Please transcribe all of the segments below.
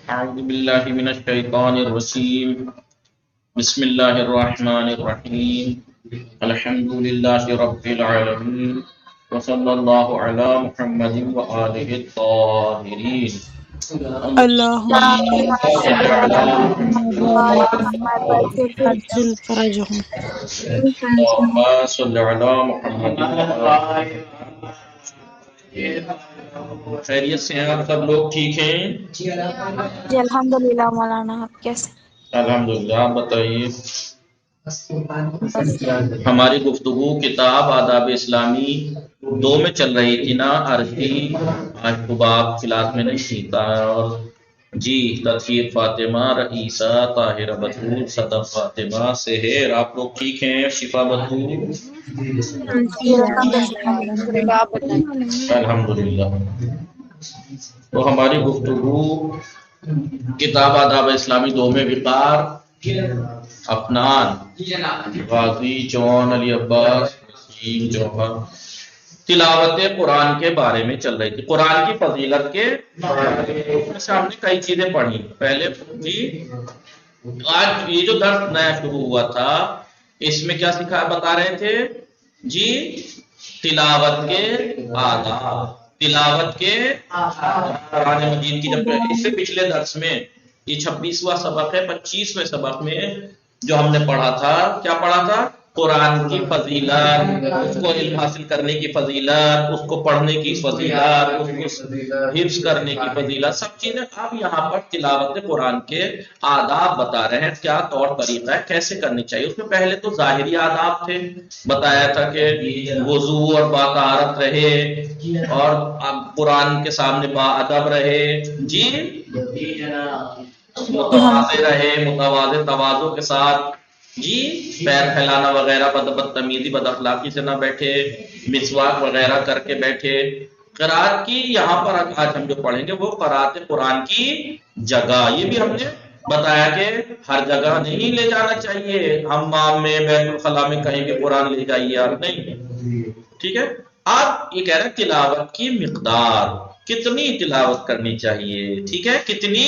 أعوذ بالله من الشيطان الرجيم بسم الله الرحمن الرحيم الحمد لله رب العالمين وصلى الله على محمد وآله الطاهرين اللهم صل على محمد وعلى محمد عجل فرجهم. اللهم صل على محمد وآله. خیریت سے ہیں آپ سب لوگ؟ ٹھیک ہیں جی الحمدللہ مولانا، آپ کیسے؟ الحمدللہ. آپ بتائیے. بس ہماری گفتگو کتاب آداب اسلامی 2 میں چل رہی تھی نا. عربی آج صبح آپ کلاس میں نہیں سیکھا. اور جی تطہیر فاطمہ، رئیسہ، طاہرہ بتول، صدف فاطمہ، سحر، آپ لوگ ٹھیک ہیں؟ شفا بتول جی الحمدللہ، آپ بتائیں۔ الحمدللہ. تو ہماری گفتگو کتاب آداب اسلامی 2 میں وقار، افنان، غازی، جون، علی عباس، وسیم، جوہر، تلاوت قرآن کے بارے میں چل رہی تھی. قرآن کی فضیلت کے بارے میں ہم نے کئی چیزیں پڑھی. پہلے جی آج یہ جو درس نیا شروع ہوا تھا اس میں کیا بتا رہے تھے جی؟ تلاوت کے آداب. تلاوت کے قرآن مجید کی. جب اس سے پچھلے درس میں یہ 26واں سبق ہے، 25ویں سبق میں جو ہم نے پڑھا تھا، کیا پڑھا تھا؟ قرآن کی فضیلت، اس کو علم حاصل کرنے کی فضیلت، اس کو پڑھنے کی فضیلت، اس کو حفظ کرنے کی فضیلت، سب چیزیں. اب یہاں پر تلاوت قرآن کے آداب بتا رہے ہیں، کیا طور طریقہ ہے، کیسے کرنی چاہیے. اس میں پہلے تو ظاہری آداب تھے، بتایا تھا کہ وضو اور باطہارت رہے، اور قرآن کے سامنے باادب رہے جی، متواضع رہے، متواضع تواضع کے ساتھ جی، پیر پھیلانا وغیرہ، بدتمیزی بد اخلاقی سے نہ بیٹھے، مسواک وغیرہ کر کے بیٹھے. قرات کی یہاں پر آج ہم جو پڑھیں گے وہ قرات قرآن کی جگہ. یہ بھی ہم نے بتایا کہ ہر جگہ نہیں لے جانا چاہیے. حمام میں، بیت الخلاء میں کہیں بھی قرآن لے جائیے آپ نہیں. ٹھیک ہے. آپ یہ کہہ رہے ہیں تلاوت کی مقدار، کتنی تلاوت کرنی چاہیے. ٹھیک ہے، کتنی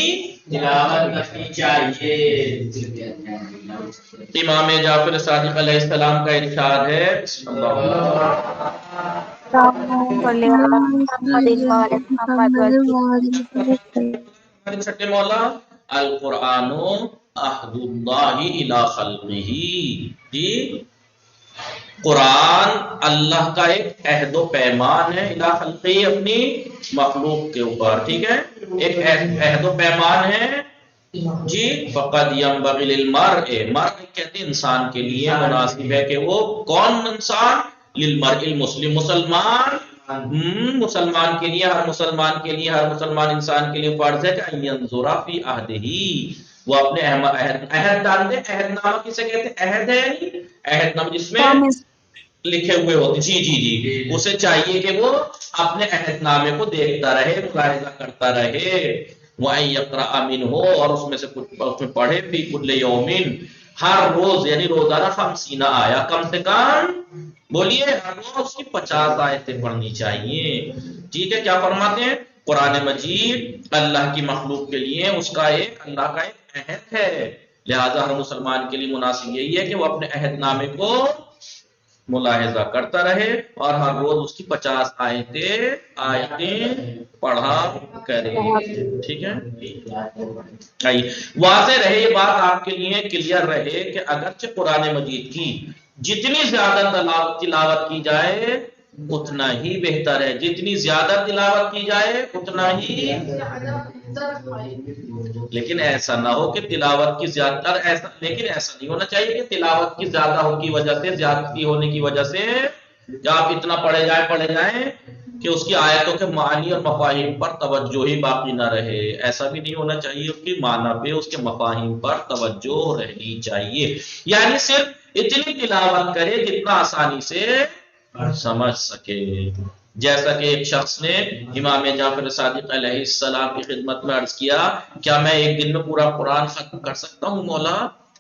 تلاوت کرنی چاہیے. امام جعفر صادق علیہ السلام کا ارشاد ہے، چھٹے مولا، القرآن عہد اللہ الی خلقہ. جی قرآن اللہ کا ایک عہد و پیمان ہے، الی خلقہ، اپنی مخلوق کے اوپر. ٹھیک ہے، ایک عہد و پیمان ہے جی. فقد ينبغي للمرء، مرء کہتے ہیں انسان کے لیے مناسب ہے کہ وہ کون انسان؟ للمرء المسلم، مسلمان، مسلمان کے لیے، ہر مسلمان کے لیے، ہر مسلمان انسان کے لیے فرض ہے کہ ينظر في عہدہ، وہ اپنے عہد ڈال دے. عہد نامہ کسے کہتے ہیں؟ عہد ہے عہد نامہ جس میں لکھے ہوئے ہوتے. جی جی جی، اسے چاہیے کہ وہ اپنے عہد نامے کو دیکھتا رہے، ملاحظہ کرتا رہے. وَأَن يَقْرَأَ مِنْهُ، اور اس میں سے کچھ اس میں پڑھے. فِي كُلِّ يَوْمٍ، ہر روز، یعنی روزانہ 50 آیا، کم سے کم بولیے ہر روز کی 50 آیتیں پڑھنی چاہیے. ٹھیک ہے. کیا فرماتے ہیں؟ قرآن مجید اللہ کی مخلوق کے لیے اس کا ایک، اللہ کا ایک عہد ہے. لہذا ہر مسلمان کے لیے مناسب یہی ہے کہ وہ اپنے عہد نامے کو ملاحظہ کرتا رہے اور ہر روز اس کی 50 آیتیں پڑھا کرے. ٹھیک ہے. واضح رہے یہ بات آپ کے لیے، کلیئر رہے کہ اگرچہ قرآن مجید کی جتنی زیادہ تلاوت کی جائے اتنا ہی بہتر ہے، جتنی زیادہ تلاوت کی جائے اتنا ہی، لیکن ایسا نہ ہو کہ تلاوت کی زیادہ، لیکن ایسا نہیں ہونا چاہیے کہ تلاوت کی زیادہ کی وجہ سے، زیادتی ہونے کی وجہ سے آپ اتنا پڑھے جائیں کہ اس کی آیتوں کے معنی اور مفاہیم پر توجہ ہی باقی نہ رہے. ایسا بھی نہیں ہونا چاہیے. اس کی معنی پہ، اس کے مفاہیم پر توجہ رہنی چاہیے. یعنی صرف اتنی تلاوت کرے جتنا آسانی سے سمجھ سکے. جیسا کہ ایک شخص نے امام جعفر صادق علیہ السلام کی خدمت میں عرض کیا، کیا میں ایک دن میں پورا قرآن ختم کر سکتا ہوں مولا؟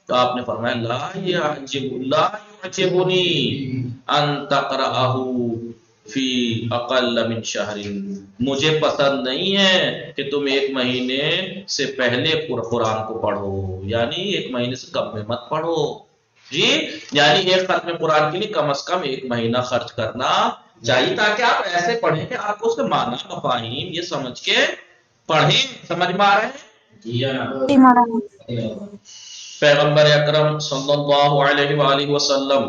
تو آپ نے فرمایا لا يعجبني ان تقرأه في اقل من شهر، مجھے پسند نہیں ہے کہ تم ایک مہینے سے پہلے قرآن کو پڑھو، یعنی ایک مہینے سے کم میں مت پڑھو جی، یعنی ایک ختم قرآن کے لیے کم از کم ایک مہینہ خرچ کرنا چاہیے، تاکہ آپ ایسے پڑھیں کہ آپ کو اس کے معنی مفاہیم یہ سمجھ کے پڑھیں۔ سمجھ میں آ رہے ہیں؟ جی مولانا۔ پیغمبر اکرم صلی اللہ علیہ وآلہ وسلم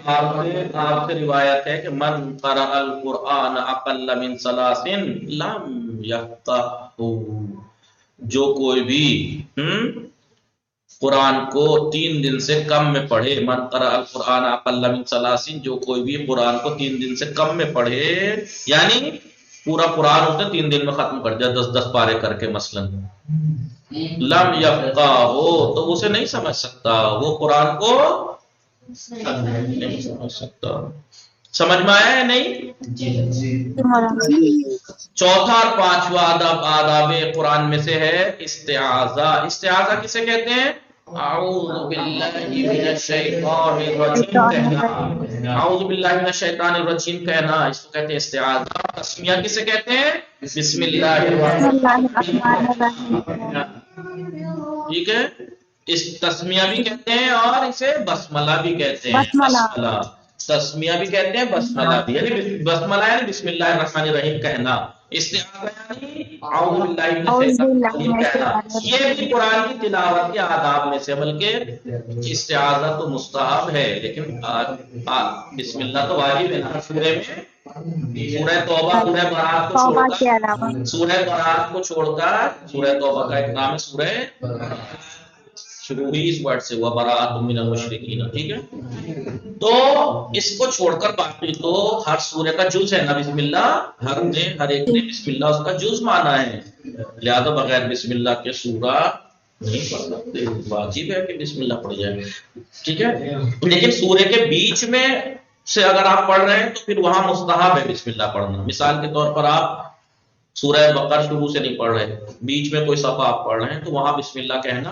آپ سے روایت ہے کہ من قرأ القرآن اقل من ثلاث لم یفقہہ، جو کوئی بھی قرآن کو 3 دن سے کم میں پڑھے، من قرأ القرآن اقل من ثلاث، جو کوئی بھی قرآن کو 3 دن سے کم میں پڑھے، یعنی پورا قرآن اس نے 3 دن میں ختم کر دیا، 10 پارے کر کے مثلاً، لم یفقہہ، تو اسے نہیں سمجھ سکتا، وہ قرآن کو نہیں سمجھ سکتا۔ سمجھ میں آیا ہے نہیں؟ چوتھا اور پانچواں آداب قرآن میں سے ہے استعاذہ۔ استعاذہ کسے کہتے ہیں؟ اعوذ باللہ من الشیطان الرجیم کہنا، اعوذ باللہ من الشیطان الرجیم کہنا، اس کو کہتے ہیں استعاذہ۔ تسمیہ کسے کہتے ہیں؟ بسم اللہ الرحمن الرحیم، ٹھیک ہے، اس تسمیہ بھی کہتے ہیں اور اسے بسملہ بھی کہتے ہیں۔ بسملہ تسمیہ بھی کہتے ہیں، بسملہ بھی، یعنی بسملہ یعنی بسم اللہ الرحمن الرحیم کہنا، استعاذہ یعنی اعوذ باللہ من الشیطان الرجیم کہنا۔ یہ بھی قرآن کی تلاوت کے آداب میں سے، بلکہ استعاذہ تو مستحب ہے لیکن بسم اللہ تو واجب ہے نا۔ سورہ میں سورہ توبہ، سورہ برات کو چھوڑ کر، سورہ برات کو چھوڑ کر، سورہ توبہ کا ایک نام ہے سورہ، شروع ہی اس ورڈ سے ہوا، براءۃ من المشرکین، ٹھیک ہے، تو اس کو چھوڑ کر باقی تو ہر سورہ کا جز ہے نا بسم اللہ، ہر ایک نے بسم اللہ اس کا جز مانا ہے، لہذا بغیر بسم اللہ کے سورہ نہیں پڑھ سکتے، واجب ہے کہ بسم اللہ پڑھ جائے، ٹھیک ہے، لیکن سورہ کے بیچ میں سے اگر آپ پڑھ رہے ہیں تو پھر وہاں مستحب ہے بسم اللہ پڑھنا۔ مثال کے طور پر آپ سورہ بقرہ شروع سے نہیں پڑھ رہے، بیچ میں کوئی صفحہ آپ پڑھ رہے ہیں تو وہاں بسم اللہ کہنا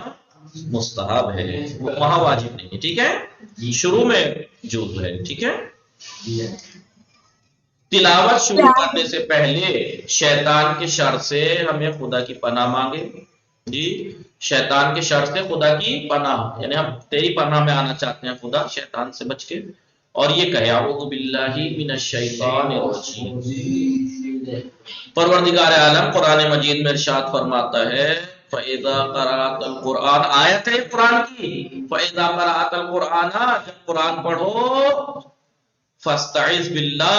مستحب ہے، وہاں واجب نہیں ہے، ٹھیک ہے، شروع میں جوز ہے، ٹھیک ہے۔ تلاوت شروع کرنے سے پہلے شیطان کے شر سے ہمیں خدا کی پناہ مانگے جی، شیطان کے شر سے خدا کی پناہ، یعنی ہم تیری پناہ میں آنا چاہتے ہیں خدا، شیطان سے بچ کے، اور یہ کہے اعوذ باللہ من الشیطان الرجیم۔ پروردگار عالم قرآن مجید میں ارشاد فرماتا ہے فَإِذَا قَرَأْتَ الْقُرْآنَ، آیت ہے قرآن کی، فَإِذَا قَرَأْتَ الْقُرْآنَ، جب قرآن پڑھو، فَاسْتَعِذْ بِاللَّهِ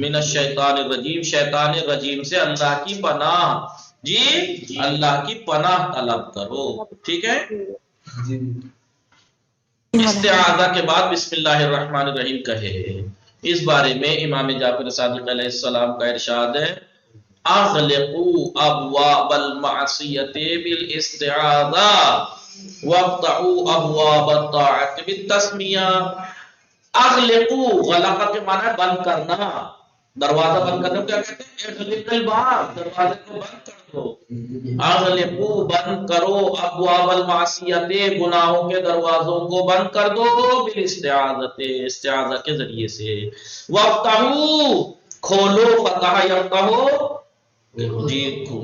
مِنَ الشَّيْطَانِ الرَّجِيمِ، شیطان رجیم سے اللہ کی پناہ، جی اللہ کی پناہ طلب کرو، ٹھیک ہے۔ استعاذہ کے بعد بسم اللہ الرحمن الرحیم کہے، اس بارے میں امام جعفر صادق علیہ السلام کا ارشاد ہے اغلقوا ابواب المعصیت بالاستعاذہ وافتحوا ابواب الطاعت بالتسمیہ۔ اغلقوا، غلقہ کے معنی ہے بند کرنا، دروازہ بند کرنے کو کیا کہتے ہیں؟ اغلق الباب، دروازے کو بند کر دو۔ اغلقوا، بند کرو، ابواب المعصیت، گناہوں کے دروازوں کو بند کر دو، بالاستعاذۃ، استعاذہ کے ذریعے سے۔ وافتحوا، کھولو، فتح یفتح،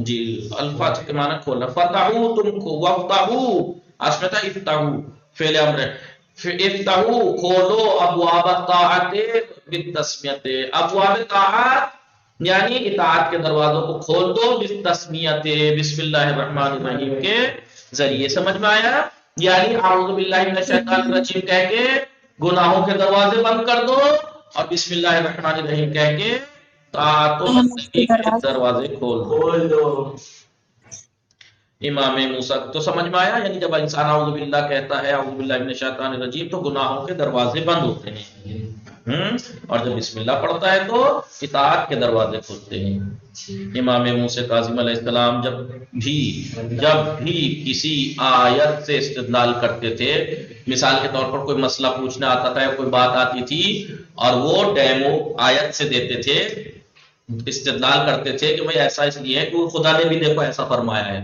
جی الفتح کے معنی کھولنا، فتحوا تم کو، وافتحوا اصل تھا افتحوا، فعل امر ہے، افتحوا کھولو، ابواب الطاعت بالتسمیۃ، ابواب طاعت یعنی اطاعت کے دروازوں کو کھول دو، بالتسمیۃ، بسم اللہ الرحمن الرحیم کے ذریعے۔ سمجھ میں آیا؟ یعنی اعوذ باللہ من الشیطان الرجیم کہہ کے گناہوں کے دروازے بند کر دو، اور بسم اللہ الرحمن الرحیم کہہ کے طاعت و بندگی کے دروازے کھول دو۔ امام موسیٰ تو سمجھ میں آیا، یعنی جب انسان اعوذ باللہ کہتا ہے، اعوذ باللہ من الشیطان الرجیم، تو گناہوں کے دروازے بند ہوتے ہیں، اور جب بسم اللہ پڑھتا ہے تو اطاعت کے دروازے کھلتے ہیں۔ امام موسیٰ کاظم علیہ السلام جب بھی کسی آیت سے استدلال کرتے تھے، مثال کے طور پر کوئی مسئلہ پوچھنا آتا تھا یا کوئی بات آتی تھی اور وہ ڈیمو آیت سے دیتے تھے، استدلال کرتے تھے کہ بھئی ایسا اس لیے ہے کہ خدا نے بھی دیکھو ایسا فرمایا ہے،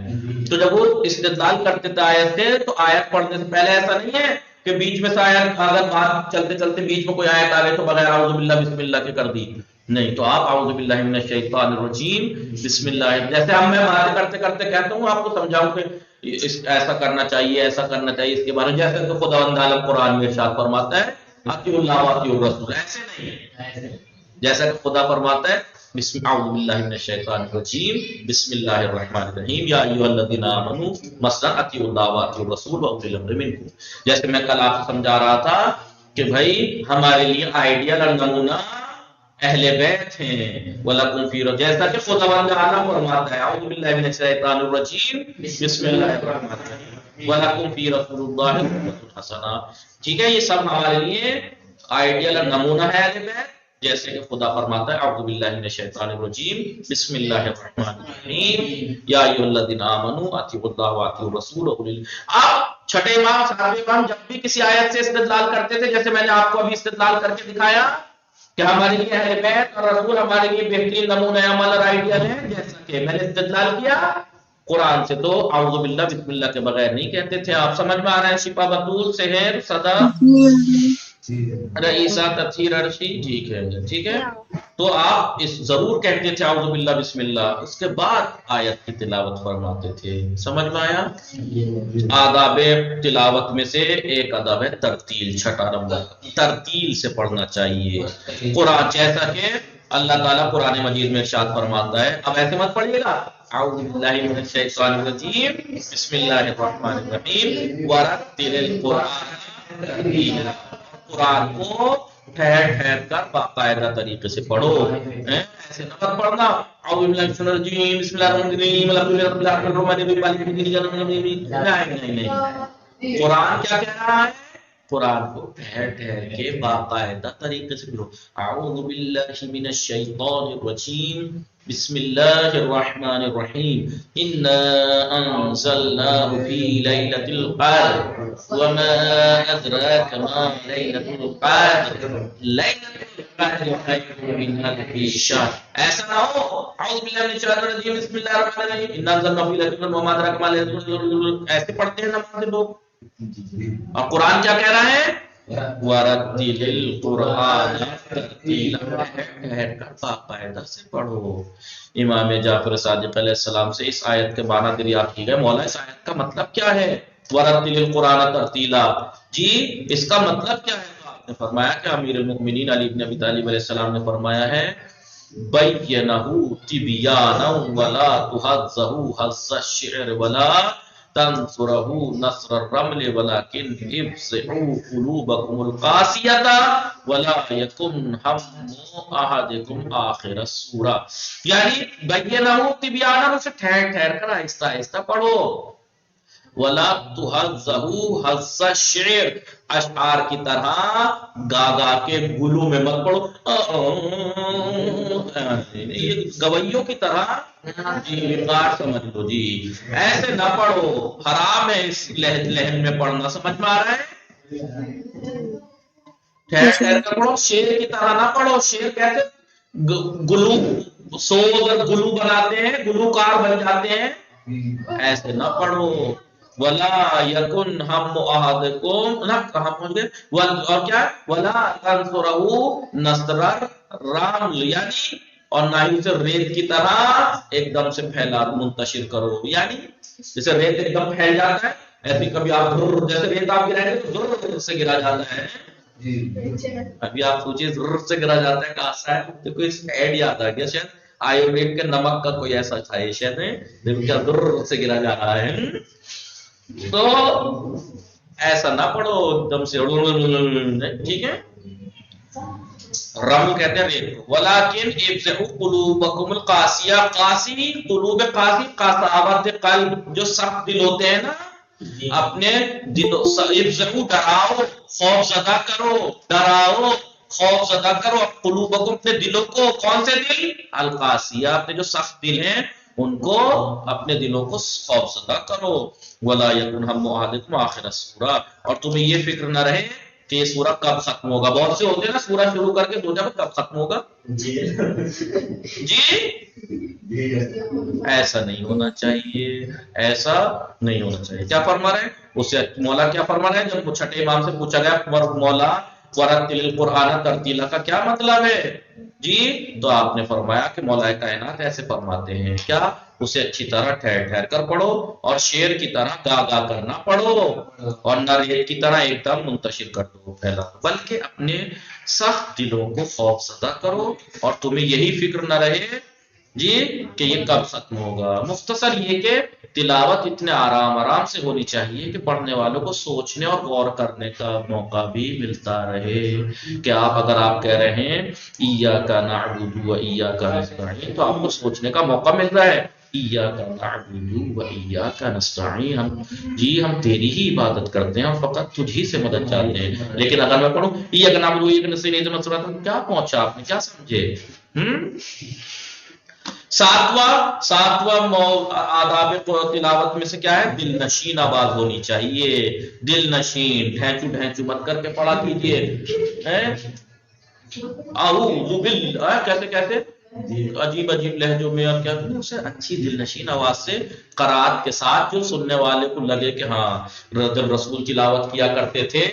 تو جب وہ استدلال کرتے تھے آیت سے، تو آیت پڑھنے سے پہلے ایسا نہیں ہے کہ بیچ میں سے آیت اگر بات چلتے چلتے بیچ میں کوئی آیت آ گئی تو بغیر اعوذ باللہ بسم اللہ کے کر دی؟ نہیں، تو آپ اعوذ باللہ من الشیطان الرجیم بسم اللہ، جیسے ہم میں باتیں کرتے کرتے کہتا ہوں آپ کو سمجھاؤں کہ ایسا کرنا چاہیے، ایسا کرنا چاہیے اس کے بارے میں، جیسے کہ خداوند عالم قرآن میں ارشاد فرماتا ہے اطیعوا اللہ واطیعوا الرسول، ایسے نہیں، جیسا کہ خدا فرماتا ہے اعوذ باللہ من الشیطان الرجیم بسم اللہ الرحمن الرحیم یا ایھا الذین آمنوا مثلا اطیعوا اللہ واطیعوا الرسول واولی الامر منکم۔ جیسے میں کل آپ کو سمجھا رہا تھا کہ بھائی ہمارے لیے آئیڈیل اور نمونہ اہل بیت ہیں، وَلَكُمْ فِي رَسُولِ، جیسا کہ خداوند اعلیٰ فرماتا ہے اعوذ باللہ من الشیطان الرجیم بسم اللہ الرحمن الرحیم وَلَكُمْ فِي رَسُولِ اللَّهِ أُسْوَةٌ حَسَنَةٌ۔ ٹھیک ہے، یہ سب ہمارے لیے آئیڈیل اور نمونہ ہے اہل بیت، جیسے کہ خدا فرماتا ہے اعوذ باللہ من الشیطان الرجیم بسم اللہ الرحمن الرحیم یا ایھا الذین آمنوا اطیعوا اللہ واطیعوا الرسول واولی الامر۔ آپ چھٹے امام ساتویں امام جب بھی کسی آیت سے استدلال کرتے تھے، جیسے میں نے آپ کو ابھی استدلال کر کے دکھایا کہ ہمارے لیے اہل بیت اور رسول ہمارے لیے بہترین نمونہ عمل اور آئیڈیل ہے، جیسا کہ میں نے استدلال کیا قرآن سے، تو اعوذ باللہ بسم اللہ کے بغیر نہیں کہتے تھے۔ آپ سمجھ میں آ رہے ہیں؟ شفا بطول، سحر، صدا، رئیسہ، تطہیر عرشی، ٹھیک ہے ٹھیک ہے، تو آپ اس ضرور کہتے تھے اعوذ باللہ بسم اللہ، اس کے بعد آیت کی تلاوت فرماتے تھے۔ سمجھ میں آیا؟ آداب تلاوت میں سے ایک ادب ہے ترتیل، چھٹا نمبر، ترتیل سے پڑھنا چاہیے قرآن، جیسا کہ اللہ تعالیٰ قرآن مجید میں ارشاد فرماتا ہے۔ اب ایسے مت پڑھیے گا اعوذ باللہ من الشیطان الرجیم بسم اللہ الرحمن الرحیم ورتل القرآن ترتیلا، قرآن کو ٹھہر ٹھہر کر باقاعدہ طریقے سے پڑھو، ایسے نہ مت پڑھنا اعوذ باللہ من الشیطان الرجیم بسم اللہ الرحمن الرحیم الحمد للہ رب العالمین، نہیں، قرآن کیا کہہ رہا ہے؟ قرآن کو ٹھہر ٹھہر کے باقاعدہ طریقے سے پڑھو۔ اعوذ باللہ من الشیطان الرجیم بسم اللہ الرحمن الرحیم انا انزلناه فی لیلۃ القدر وما ادراک ما لیلۃ القدر لیلۃ القدر خیر من الف شہر۔ ایسا نہ ہو اعوذ باللہ من الشیطان الرجیم بسم اللہ الرحمن الرحیم انا انزلناه فی لیلۃ القدر وما ادراک ما لیلۃ القدر، ایسے پڑھتے ہیں نماز لوگ، اور قرآن کیا کہہ رہا ہے؟ وَرَتِّلِ الْقُرْآنَ تَرْتِيلًا، ٹھہر کر باقاعدہ سے پڑھو۔ امام جعفر صادق علیہ السلام سے اس آیت کے معنی دریافت کی گئے، مولا اس آیت کا مطلب کیا ہے؟ وَرَتِّلِ الْقُرْآنَ تَرْتِيلًا، جی اس کا مطلب کیا ہے؟ تو آپ نے فرمایا کہ امیر المؤمنین علی بن ابی طالب علیہ السلام نے فرمایا ہے بَيَّنَهُ تِبْيَانًا وَلَا تُحَزَّهُ حَزَّ الشِّعْرِ وَلَا تنصرہ نصر الرمل ولكن افزعوا قلوبكم القاسیۃ ولا یکن ہم احدکم آخر السورہ، یعنی بینہ تبیانا، اسے ٹھہر ٹھہر کر آہستہ آہستہ پڑھو، ولا تحزہ حز الشعر، اشعار کی طرح گا گا کے گلو میں مت پڑھو، گویوں کی طرح وقار سمجھ لو جی، ایسے نہ پڑھو، حرام ہے اس لہن میں پڑھنا۔ سمجھ میں آ رہا ہے؟ ٹھہر ٹھہر کر پڑھو، شیر کی طرح نہ پڑھو، شیر کہتے گلو سوز اور گلو بناتے ہیں، گلوکار بن جاتے ہیں، ایسے نہ پڑھو۔ ولا یکن ہم احدکم، نہ کہاں پہنچ گئے، اور کیا، ولا تنصرہ نصر الرمل، یعنی اور نہ ہی اسے ریت کی طرح ایک دم سے پھیلا منتشر کرو، یعنی جیسے ریت ایک دم پھیل جاتا ہے ایسے کبھی آپ جیسے ریت آپ گرائیں گے تو ضرور سے گرا جاتا ہے، ابھی آپ سوچیے ضرور سے گرا جاتا ہے کہاں ہے، تو کوئی ایڈ یاد آ گیا شاید آیوڈین کے نمک کا کوئی ایسا تھا یہ شاید ہے لیکن کیا ضرور سے گرا جا رہا ہے، تو ایسا نہ پڑھو ایک دم سے، ٹھیک ہے، رم کہتے ہیں ریت کو، ولیکن افزعوا قلوبکم القاسیہ، قاسی قلوب قاسی، قساوت قلب، جو سخت دل ہوتے ہیں نا، اپنے دلوں، افزعوا ڈراؤ، خوف زدہ کرو، ڈراؤ خوف زدہ کرو قلوبکم، اپنے دلوں کو، کون سے دل؟ القاسیہ، اپنے جو سخت دل ہیں ان کو، اپنے دلوں کو خوف زدہ کرو، ولا یکن ہم احدکم آخر السورہ، اور تمہیں یہ فکر نہ رہے کہ یہ سورہ کب ختم ہوگا، بہت سے ہوتے ہیں نا سورہ شروع کر کے سوچا کب ختم ہوگا، جی ایسا نہیں ہونا چاہیے، ایسا نہیں ہونا چاہیے، کیا فرما رہے ہیں اسے مولا کیا فرما رہے ہیں؟ جب چھٹے امام سے پوچھا گیا مولا ورتل القرآن ترتیلا کا کیا مطلب ہے جی، تو آپ نے فرمایا کہ مولا کائنات ایسے فرماتے ہیں کیا، اسے اچھی طرح ٹھہر ٹھہر کر پڑھو اور شعر کی طرح گا گا کرنا پڑھو اور نہ ریت کی طرح ایک دم منتشر کر دو پھیلا، بلکہ اپنے سخت دلوں کو خوف زدہ کرو اور تمہیں یہی فکر نہ رہے جی کہ یہ کب ختم ہوگا۔ مختصر یہ کہ تلاوت اتنے آرام آرام سے ہونی چاہیے کہ پڑھنے والوں کو سوچنے اور غور کرنے کا موقع بھی ملتا رہے کہ اگر آپ کہہ رہے ہیں ایاک نعبد و ایاک نستعین تو آپ کو سوچنے کا موقع مل رہا ہے، ایاک نعبد و ایاک نستعین، ہم تیری ہی عبادت کرتے ہیں اور فقط تجھ ہی سے مدد چاہتے ہیں۔ لیکن اگر میں پڑھوں ایاک نعبد و ایاک نستعین تو مطلب کیا پہنچا، آپ نے کیا سمجھے؟ ساتواں آداب تلاوت میں سے کیا ہے؟ دل نشین آواز ہونی چاہیے، دل نشین، ڈھینچو ڈھینچو مت کر کے پڑھا کیجیے، کیسے کیسے عجیب عجیب لہجوں میں، اور کیا اسے اچھی دل نشین آواز سے قرات کے ساتھ جو سننے والے کو لگے کہ ہاں جب رسول تلاوت کیا کرتے تھے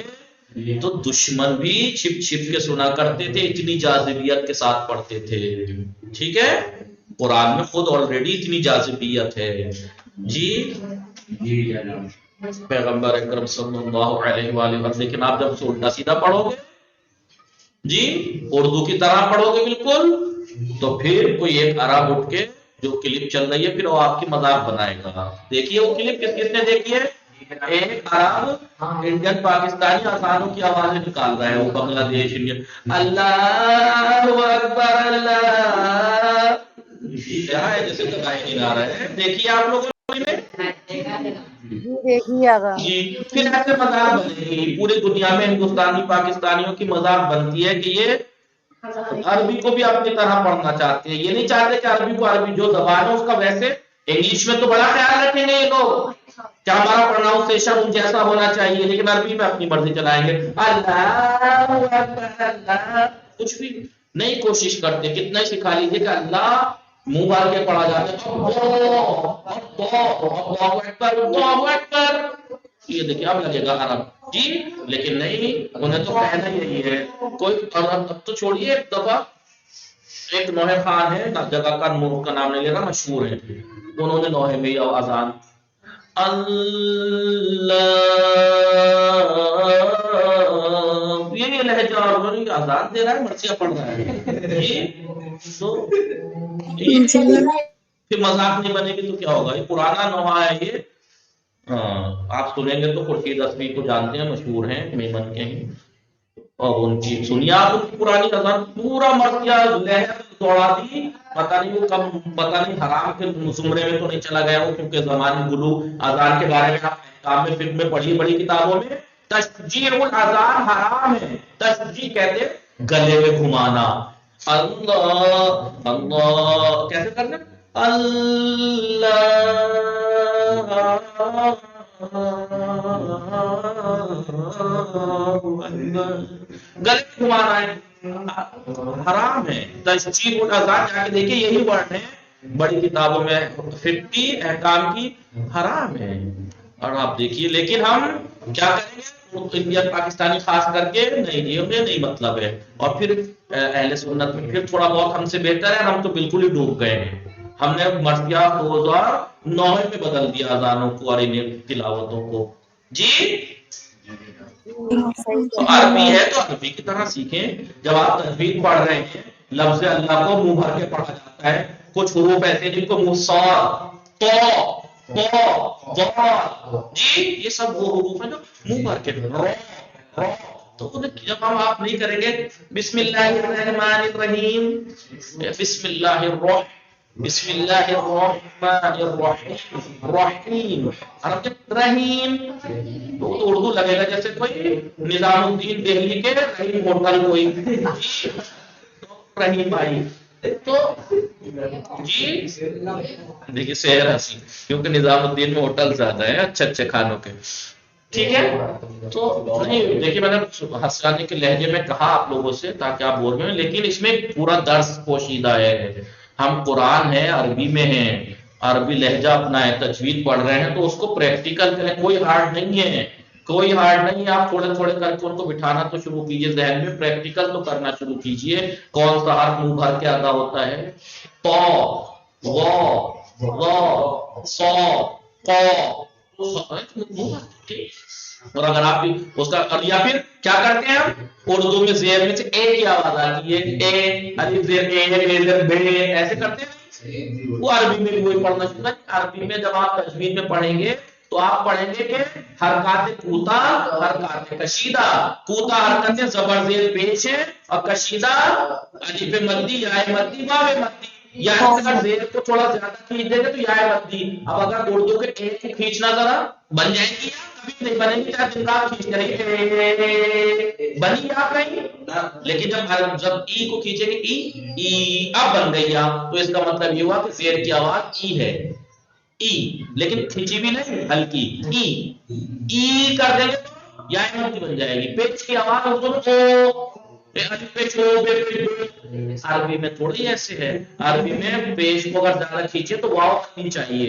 تو دشمن بھی چھپ چھپ کے سنا کرتے تھے، اتنی جاذبیت کے ساتھ پڑھتے تھے۔ ٹھیک ہے، قرآن میں خود آلریڈی اتنی جاذبیت ہے جی پیغمبر اکرم صلی اللہ علیہ وآلہ وسلم، لیکن آپ جب الٹا سیدھا پڑھو گے جی اردو کی طرح پڑھو گے بالکل، تو پھر کوئی ایک عرب اٹھ کے جو کلپ چل رہی ہے پھر وہ آپ کی مذاق بنائے گا۔ دیکھیے وہ کلپ کس نے دیکھی ہے؟ ایک عرب انڈین پاکستانی آسانوں کی آوازیں نکال رہا ہے، وہ بنگلہ دیش انڈین، اللہ اکبر اللہ، کیا ہے جیسے دکھائی نہیں آ رہا ہے۔ دیکھیے آپ لوگوں نے جی، پھر ایسے مذاق بنے گی پوری دنیا میں، ہندوستانی پاکستانیوں کی مذاق بنتی ہے کہ یہ عربی کو بھی اپنی طرح پڑھنا چاہتے ہیں، یہ نہیں چاہتے کہ عربی کو عربی جو زبان ہے اس کا ویسے انگلش میں تو بڑا خیال رکھیں گے یہ لوگ کہ ہمارا پروناؤنسیشن ان جیسا ہونا چاہیے، لیکن عربی میں اپنی مرضی چلائیں گے، اللہ اکبر اللہ، کچھ بھی نہیں کوشش کرتے۔ کتنا ہی سکھا لیجیے کہ اللہ منہ بھر کے پڑھا جاتا ہے، یہ دیکھیے اب لگے گا عرب جی، لیکن نہیں، انہیں تو کہنا یہی ہے۔ کوئی اب تو چھوڑیے، ایک دفعہ ایک نوحے خان ہے، جگہ کا ملک کا نام نہیں لے رہا، مشہور ہے، انہوں نے نوحے میں یہ اذان اللہ یہ لہجہ اذان دے رہا ہے، مرثیہ پڑھ رہا ہے، تو پھر مذاق نہیں بنے گی تو کیا ہوگا؟ یہ پرانا نوحہ ہے، یہ آپ سنیں گے تو خورشید اصفی کو جانتے ہیں، مشہور ہیں، میمن کے ہیں، اور ان کی سنیے آپ ان کی پرانی اذان پورا مرثیہ لہجہ دوڑا دی، پتہ نہیں وہ کب، پتہ نہیں حرام کے زمرے میں تو نہیں چلا گیا وہ، کیونکہ زمانی گلو اذان کے بارے میں آپ میں فقہ میں پڑھی بڑی کتابوں میں تشجیع الاذان حرام ہے۔ تشجیع کہتے گلے میں گھمانا، اللہ اللہ کیسے کرنا، اللہ گلے میں گھمانا ہے، حرام ہے۔ تشجیع الاذان جا کے دیکھیں یہی ورڈ ہے بڑی کتابوں میں فقہی احکام کی، حرام ہے۔ اور آپ دیکھیے، لیکن ہم کیا کریں گے انڈین پاکستانی خاص کر کے، نہیں جی ہمیں نہیں مطلب ہے، اور پھر اہل سنت میں پھر تھوڑا بہت ہم سے بہتر ہے، ہم تو بالکل ہی ڈوب گئے ہیں، ہم نے مرثیہ 2009 میں بدل دیا اذانوں کو اور انہیں تلاوتوں کو جی۔ تو عربی ہے تو عربی کی طرح سیکھیں، جب آپ تجوید پڑھ رہے ہیں لفظ اللہ کو منہ بھر کے پڑھا جاتا ہے، کچھ حروف ایسے جن کو صاد تو جی یہ سب وہ حروف ہیں جو منہ بھر کے، تو جب ہم آپ نہیں کریں گے بسم اللہ الرحمن الرحیم، بسم اللہ الرحمن، بسم اللہ الرحمن الرحیم، رحیم رحیم، تو اردو لگے گا جیسے کوئی نظام الدین دہلی کے رحیم ہوٹل کوئی رحیم بھائی، تو جی دیکھیے شہر ہنسی، کیونکہ نظام الدین میں ہوٹل زیادہ ہیں اچھے اچھے کھانوں کے، ٹھیک ہے۔ تو نہیں دیکھیے میں نے ہنسانے کے لہجے میں کہا آپ لوگوں سے تاکہ آپ بول رہے ہیں، لیکن اس میں پورا درس پوشیدہ ہے، ہم قرآن ہے عربی میں ہیں، عربی لہجہ اپنا ہے، تجوید پڑھ رہے ہیں تو اس کو پریکٹیکل کریں، کوئی ہارڈ نہیں ہے، کوئی ہارڈ نہیں ہے. آپ تھوڑے تھوڑے کر کے ان کو بٹھانا تو شروع کیجئے ذہن میں، پریکٹیکل تو کرنا شروع کیجئے. کون سا حرف منہ بھر کے ادا ہوتا ہے؟ تو، غ، ظ، ص، ق. اور اگر آپ بھی اس کا، یا پھر کیا کرتے ہیں ہم اردو میں زیر میں سے اے کی آواز آتی ہے، اے الف زیر اے بے زیر بے، ایسے کرتے ہیں. وہ عربی میں بھی وہی پڑھنا شروع کریں. عربی میں جب آپ تجوید میں پڑھیں گے تو آپ پڑھیں گے کہ حرکات کوتا، حرکات کشیدہ. کوتا حرکت زبر زیر پیش ہے، اور کشیدہ الف مدی، یا مدی، واو مدی. یا اگر زیر کو تھوڑا زیادہ کھینچ دیں گے تو یا مدی. اب اگر اردو کے اے کو کھینچنا ذرا بن جائے گی، کبھی نہیں بنے گی، چاہے دن رات کھینچ کریں بنی یا کہیں. لیکن جب ای کو کھینچے گے ای اب بن گئی آپ، تو اس کا مطلب یہ ہوا کہ زیر کی آواز ای ہے، ای، لیکن کھینچی بھی نہیں، ہلکی ای کر دیں گے تو یا مدی بن جائے گی. پیچ کی آواز اردو میں او، عربی میں تھوڑی ایسے ہے. عربی میں پیش کو اگر زیادہ کھینچے تو واو کرنی چاہیے،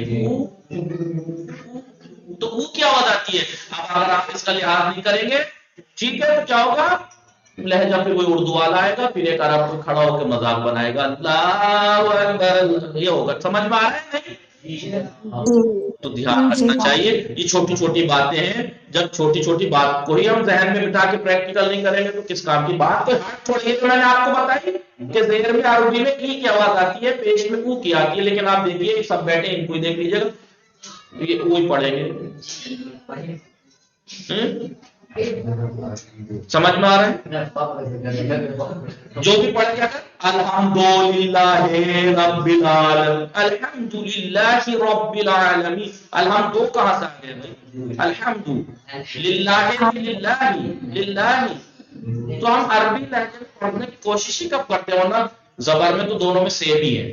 تو وہ کیا آواز آتی ہے. اب اگر آپ اس کا لحاظ نہیں کریں گے، ٹھیک ہے، تو کیا ہوگا، لہجہ پھر کوئی اردو والا آئے گا، پھر ایک عرب کو کھڑا ہو کے مذاق بنائے گا، اللہ اکبر، یہ ہوگا. سمجھ میں آ رہا ہے نہیں؟ تو دھیان رکھنا چاہیے. یہ چھوٹی چھوٹی باتیں ہیں، جب چھوٹی چھوٹی بات کو ہی ہم ذہن میں بٹھا کے پریکٹیکل نہیں کریں گے تو کس کام کی بات. تو تھوڑی جو میں نے آپ کو بتائی کہ زیر میں عربی میں ای کی آواز آتی ہے، پیش میں او کی آتی ہے، لیکن آپ دیکھیے یہ سب بیٹھے ان کو ہی دیکھ لیجیے گا، یہ وہی پڑھیں گے. سمجھ میں آ رہا ہے؟ جو بھی پڑھ گیا الحمدللہ رب العالمین، الحمدللہ رب العالمین. الحمد کہاں سے آ گئے بھائی؟ الحمد للہ، للہ للہ. تو ہم عربی لہجے میں پڑھنے کی کوشش ہی کب کرتے ہیں؟ ورنہ زبر میں تو دونوں میں سیم ہی ہے،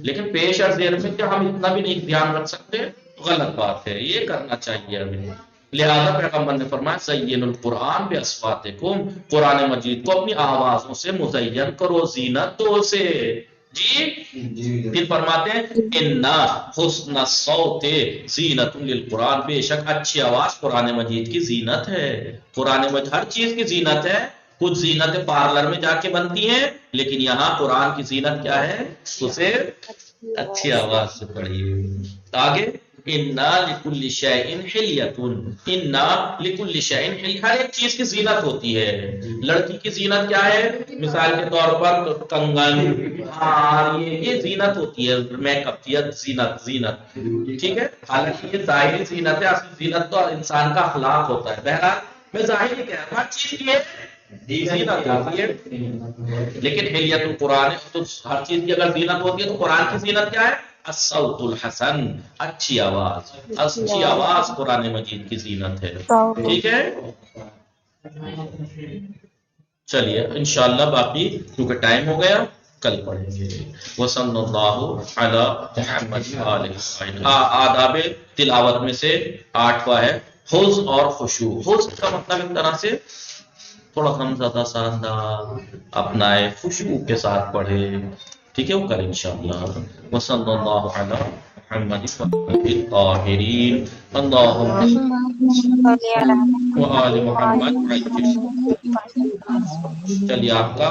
لیکن پیش اور زیر میں کیا ہم اتنا بھی نہیں دھیان رکھ سکتے؟ غلط بات ہے، یہ کرنا چاہیے ہمیں. لہذا پیغمبر نے فرمایا زین القرآن باصواتکم، قرآن مجید کو اپنی آوازوں سے مزین کرو، زینت دو اسے. جی پھر فرماتے ہیں انا حسن الصوت زینت للقرآن، بے شک اچھی آواز قرآن مجید کی زینت ہے. قرآن مجید ہر چیز کی زینت ہے. کچھ زینتیں پارلر میں جا کے بنتی ہیں، لیکن یہاں قرآن کی زینت کیا ہے؟ اسے اچھی آواز سے پڑھیے. آگے انا لکل شیء حلیۃ، انا لکل شیء حلیۃ، ہر ایک چیز کی زینت ہوتی ہے. لڑکی کی زینت کیا ہے؟ مثال کے طور پر کنگن، ہار، یہ زینت ہوتی ہے، میک اپ کی زینت، زینت، ٹھیک ہے. حالانکہ یہ ظاہری زینت ہے، اصل زینت تو انسان کا اخلاق ہوتا ہے. بہرحال میں ظاہر ہی کہہ رہا ہوں، ہر چیز کی زینت ہوتی ہے. لیکن حلیۃ القرآن، تو ہر چیز کی اگر زینت ہوتی ہے تو قرآن کی زینت کیا ہے؟ الصوت الحسن، اچھی آواز. اچھی آواز قرآن مجید کی زینت ہے، ٹھیک ہے. چلیے انشاءاللہ باقی کیونکہ ٹائم ہو گیا کل پڑھیں گے. وصلی اللہ علی محمد وآلہ. آداب تلاوت میں سے 8واں ہے حفظ اور خشوع. حفظ کا مطلب ایک طرح سے تھوڑا کم زیادہ سا انداز اپنائے، خشوع کے ساتھ پڑھے، ٹھیک ہے. وہ کریں انشاءاللہ. وصلی اللہ علی محمد الطاہرین، اللہم وآل محمد. چلیے آپ کا